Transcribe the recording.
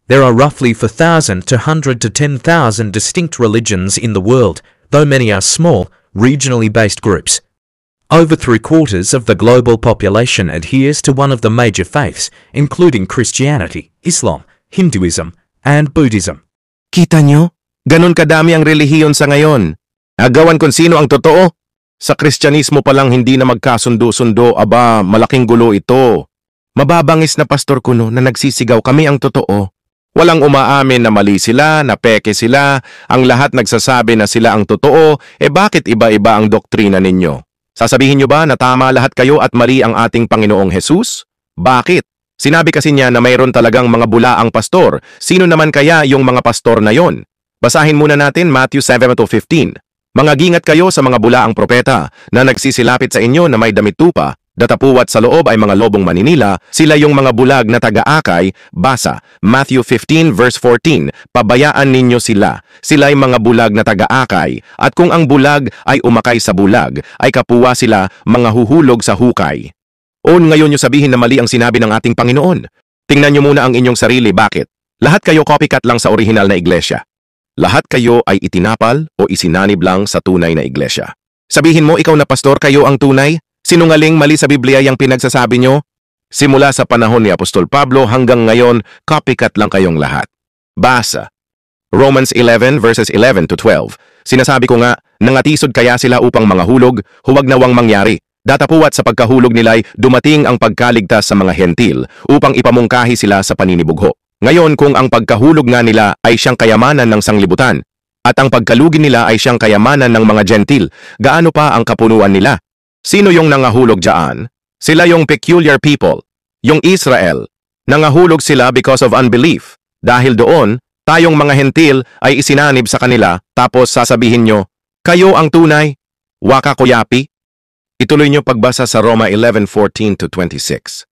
There are roughly 4,000 to 100 to 10,000 distinct religions in the world, though many are small, regionally based groups. Over 3/4 of the global population adheres to one of the major faiths, including Christianity, Islam, Hinduism, and Buddhism. Kita nyo? Ganon kadami ang relihiyon sa ngayon. Agawan kung sino ang totoo. Sa Kristyanismo pa lang hindi na magkasundo-sundo, aba, malaking gulo ito. Mababangis na pastor kuno na nagsisigaw kami ang totoo. Walang umaamin na mali sila, na peke sila, ang lahat nagsasabi na sila ang totoo, bakit iba-iba ang doktrina ninyo? Sasabihin nyo ba na tama lahat kayo at mali ang ating Panginoong Jesus? Bakit? Sinabi kasi niya na mayroon talagang mga bulaang pastor. Sino naman kaya yung mga pastor na yon? Basahin muna natin Matthew 7-15. Mangagingat kayo sa mga bulaang propeta na nagsisilapit sa inyo na may damit tupa, datapuwat sa loob ay mga lobong maninila, sila yung mga bulag na taga-akay. Basa, Matthew 15:14, pabayaan ninyo sila. Sila'y mga bulag na taga-akay, at kung ang bulag ay umakay sa bulag, ay kapuwa sila mga huhulog sa hukay. O ngayon nyo sabihin na mali ang sinabi ng ating Panginoon. Tingnan nyo muna ang inyong sarili, bakit? Lahat kayo copycat lang sa orihinal na iglesia. Lahat kayo ay itinapal o isinanib lang sa tunay na iglesia. Sabihin mo ikaw na pastor kayo ang tunay? Sinungaling mali sa Biblia yung pinagsasabi nyo? Simula sa panahon ni Apostol Pablo hanggang ngayon, copycat lang kayong lahat. Basa. Romans 11:11-12. Sinasabi ko nga, nangatisod kaya sila upang mga hulog, huwag nawang mangyari. Datapuwat sa pagkahulog nila'y dumating ang pagkaligtas sa mga hentil upang ipamungkahi sila sa paninibugho. Ngayon kung ang pagkahulog nga nila ay siyang kayamanan ng sanglibutan, at ang pagkalugi nila ay siyang kayamanan ng mga gentil, gaano pa ang kapunuan nila? Sino yung nangahulog dyan? Sila yung peculiar people, yung Israel. Nangahulog sila because of unbelief. Dahil doon, tayong mga hentil ay isinanib sa kanila, tapos sasabihin nyo, kayo ang tunay, waka kuyapi? Ituloy nyo pagbasa sa Roma 11:14-26.